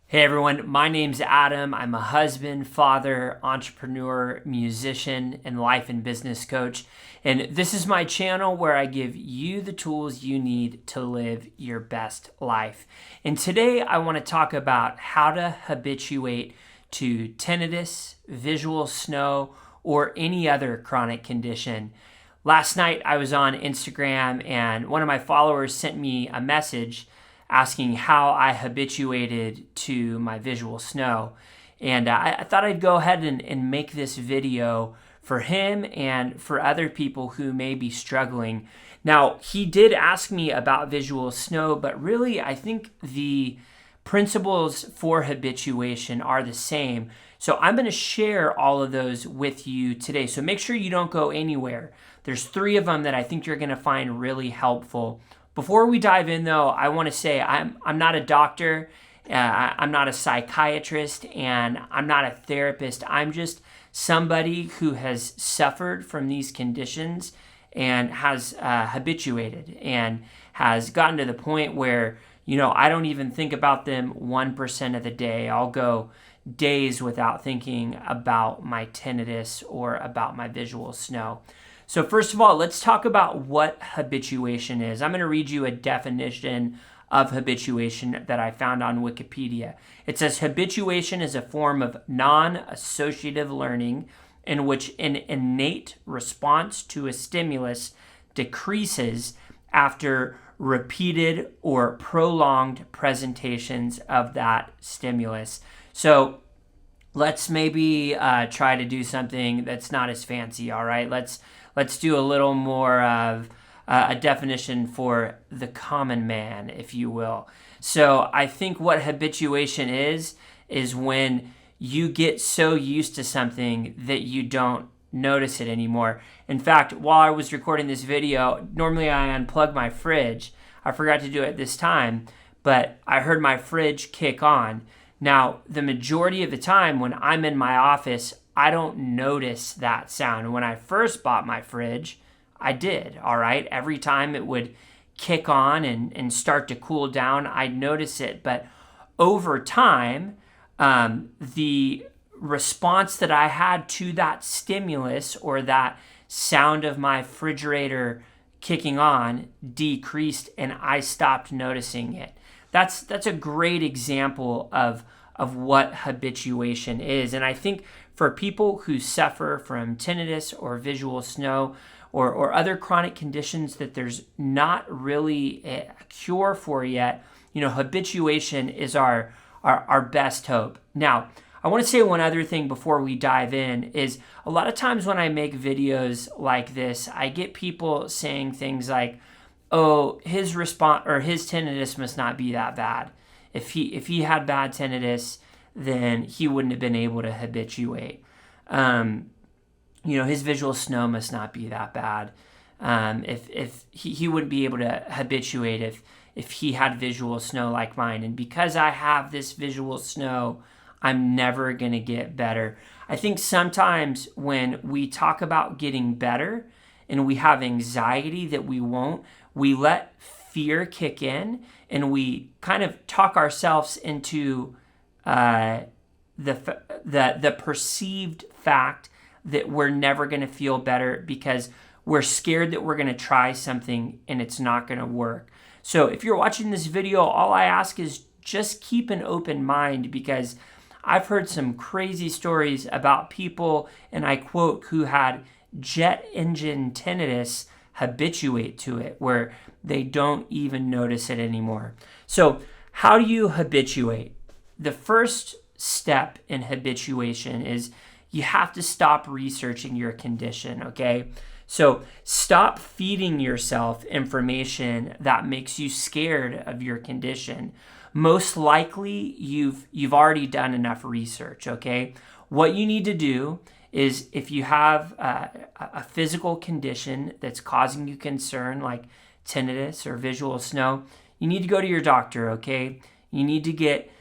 Hey everyone, my name's Adam. I'm a husband, father, entrepreneur, musician, and life and business coach. And this is my channel where I give you the tools you need to live your best life. And today I want to talk about how to habituate to tinnitus, visual snow, or any other chronic condition. Last night I was on Instagram and one of my followers sent me a message asking how I habituated to my visual snow. And I thought I'd go ahead and make this video for him and for other people who may be struggling. Now, he did ask me about visual snow, but really I think the principles for habituation are the same. So I'm going to share all of those with you today. So make sure you don't go anywhere. There's 3 of them that I think you're going to find really helpful. Before we dive in, though, I want to say I'm not a doctor, I'm not a psychiatrist, and I'm not a therapist. I'm just somebody who has suffered from these conditions and has habituated and has gotten to the point where, I don't even think about them 1% of the day. I'll go days without thinking about my tinnitus or about my visual snow. So first of all, let's talk about what habituation is. I'm going to read you a definition of habituation that I found on Wikipedia. It says habituation is a form of non-associative learning in which an innate response to a stimulus decreases after repeated or prolonged presentations of that stimulus. So let's maybe try to do something that's not as fancy, all right? Let's do a little more of a definition for the common man, if you will. So I think what habituation is when you get so used to something that you don't notice it anymore. In fact, while I was recording this video, normally I unplug my fridge. I forgot to do it this time, but I heard my fridge kick on. Now, the majority of the time when I'm in my office, I don't notice that sound. When I first bought my fridge, I did, all right? Every time it would kick on and start to cool down, I'd notice it. But over time, the response that I had to that stimulus or that sound of my refrigerator kicking on decreased and I stopped noticing it. That's a great example of what habituation is. And I think for people who suffer from tinnitus or visual snow or other chronic conditions that there's not really a cure for yet, habituation is our best hope. Now, I want to say one other thing before we dive in is a lot of times when I make videos like this, I get people saying things like, oh, his response or his tinnitus must not be that bad. If he had bad tinnitus, then he wouldn't have been able to habituate. His visual snow must not be that bad. If he wouldn't be able to habituate if he had visual snow like mine. And because I have this visual snow, I'm never going to get better. I think sometimes when we talk about getting better and we have anxiety that we won't, we let fear kick in and we kind of talk ourselves into the perceived fact that we're never going to feel better because we're scared that we're going to try something and it's not going to work. So if you're watching this video, all I ask is just keep an open mind, because I've heard some crazy stories about people, and I quote, who had jet engine tinnitus habituate to it, where they don't even notice it anymore. So how do you habituate? The first step in habituation is you have to stop researching your condition, okay? So stop feeding yourself information that makes you scared of your condition. Most likely you've already done enough research, okay? What you need to do is, if you have a physical condition that's causing you concern, like tinnitus or visual snow, you need to go to your doctor, okay? You need to get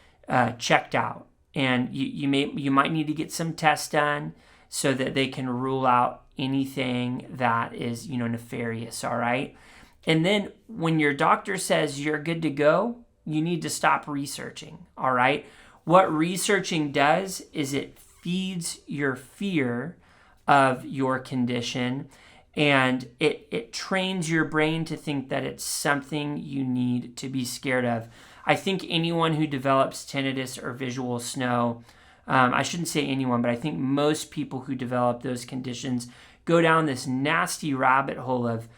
checked out, and you might need to get some tests done so that they can rule out anything that is nefarious. All right, and then when your doctor says you're good to go, you need to stop researching. All right, what researching does is it feeds your fear of your condition, and it trains your brain to think that it's something you need to be scared of. I think anyone who develops tinnitus or visual snow, I shouldn't say anyone, but I think most people who develop those conditions go down this nasty rabbit hole of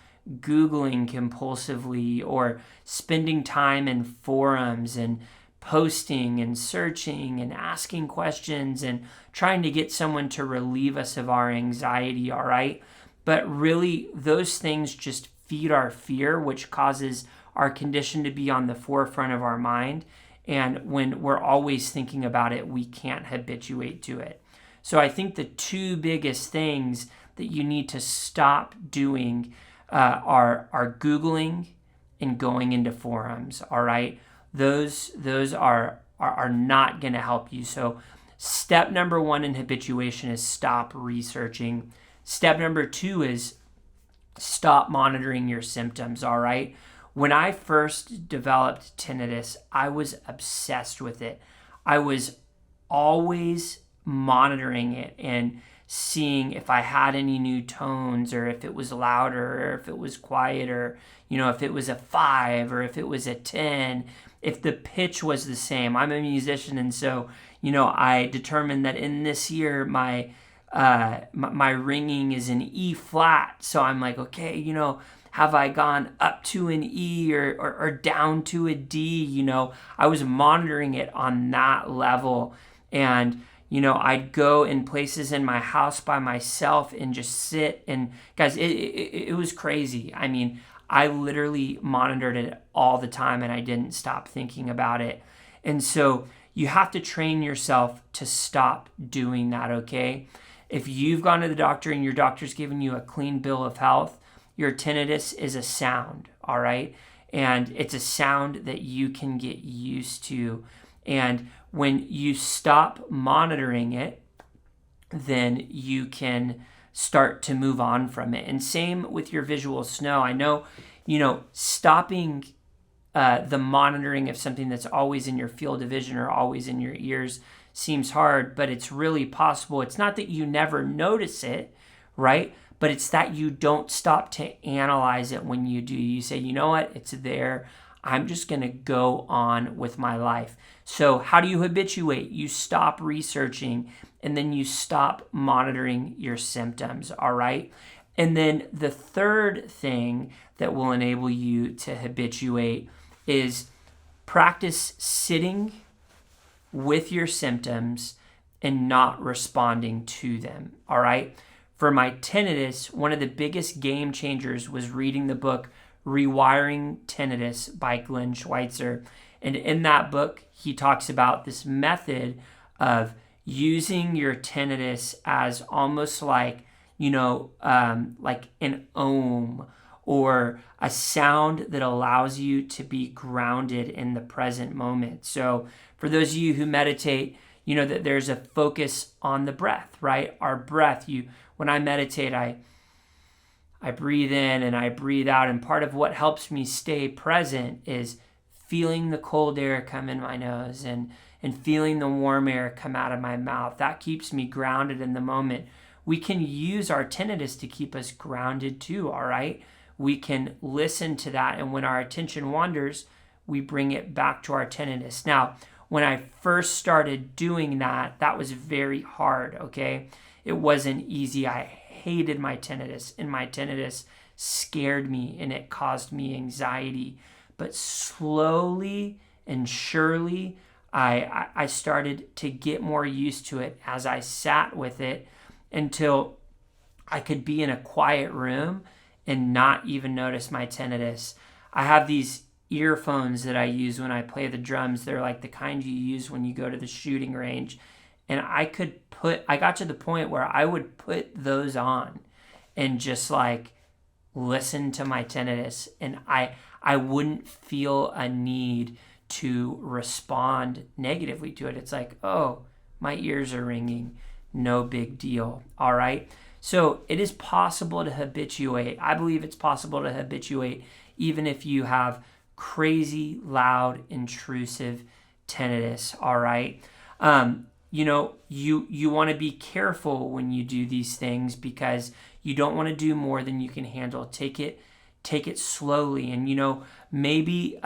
Googling compulsively or spending time in forums and posting and searching and asking questions and trying to get someone to relieve us of our anxiety, all right? But really, those things just feed our fear, which causes our condition to be on the forefront of our mind. And when we're always thinking about it, we can't habituate to it. So I think the two biggest things that you need to stop doing are Googling and going into forums, all right? Those are not going to help you. So step number 1 in habituation is stop researching. Step number 2 is stop monitoring your symptoms, all right? When I first developed tinnitus, I was obsessed with it. I was always monitoring it and seeing if I had any new tones, or if it was louder, or if it was quieter, if it was a 5 or if it was a 10, if the pitch was the same. I'm a musician, and so, I determined that in this year, my ringing is an E flat. So I'm like, okay, have I gone up to an E or down to a D? I was monitoring it on that level. And, I'd go in places in my house by myself and just sit. And guys, it was crazy. I mean, I literally monitored it all the time, and I didn't stop thinking about it. And so you have to train yourself to stop doing that, okay? If you've gone to the doctor and your doctor's given you a clean bill of health, your tinnitus is a sound, all right? And it's a sound that you can get used to. And when you stop monitoring it, then you can start to move on from it. And same with your visual snow. I know, stopping the monitoring of something that's always in your field of vision or always in your ears seems hard, but it's really possible. It's not that you never notice it, right? But it's that you don't stop to analyze it when you do. You say, you know what? It's there. I'm just going to go on with my life. So how do you habituate? You stop researching, and then you stop monitoring your symptoms, all right? And then the third thing that will enable you to habituate is practice sitting with your symptoms and not responding to them, all right? For my tinnitus, one of the biggest game changers was reading the book Rewiring Tinnitus by Glenn Schweitzer. And in that book, he talks about this method of using your tinnitus as almost like, like an ohm, or a sound that allows you to be grounded in the present moment. So for those of you who meditate, that there's a focus on the breath, right? Our breath, when I meditate, I breathe in and I breathe out. And part of what helps me stay present is feeling the cold air come in my nose and feeling the warm air come out of my mouth. That keeps me grounded in the moment. We can use our tinnitus to keep us grounded too, all right? We can listen to that. And when our attention wanders, we bring it back to our tinnitus. Now, when I first started doing that, that was very hard, okay? It wasn't easy. I hated my tinnitus, and my tinnitus scared me, and it caused me anxiety. But slowly and surely, I started to get more used to it as I sat with it, until I could be in a quiet room and not even notice my tinnitus. I have these earphones that I use when I play the drums. They're like the kind you use when you go to the shooting range. And I got to the point where I would put those on and just like listen to my tinnitus. And I wouldn't feel a need to respond negatively to it. It's like, oh, my ears are ringing. No big deal. All right. So it is possible to habituate. I believe it's possible to habituate even if you have crazy, loud, intrusive tinnitus. All right. You want to be careful when you do these things because you don't want to do more than you can handle. Take it slowly. And, maybe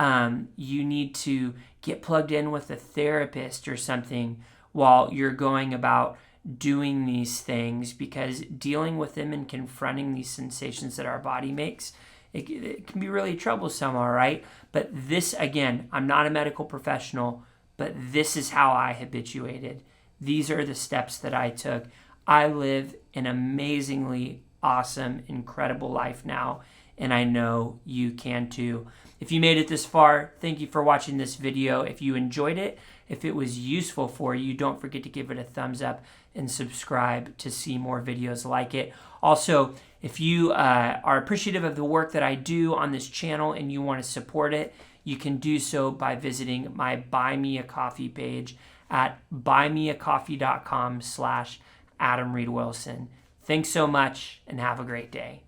you need to get plugged in with a therapist or something while you're going about doing these things, because dealing with them and confronting these sensations that our body makes, it can be really troublesome, all right? But this, again, I'm not a medical professional, but this is how I habituated. These are the steps that I took. I live an amazingly awesome, incredible life now, and I know you can too. If you made it this far, thank you for watching this video. If you enjoyed it, if it was useful for you, don't forget to give it a thumbs up and subscribe to see more videos like it. Also, if you are appreciative of the work that I do on this channel and you want to support it, you can do so by visiting my Buy Me a Coffee page at buymeacoffee.com/Adam Reid Wilson. Thanks so much and have a great day.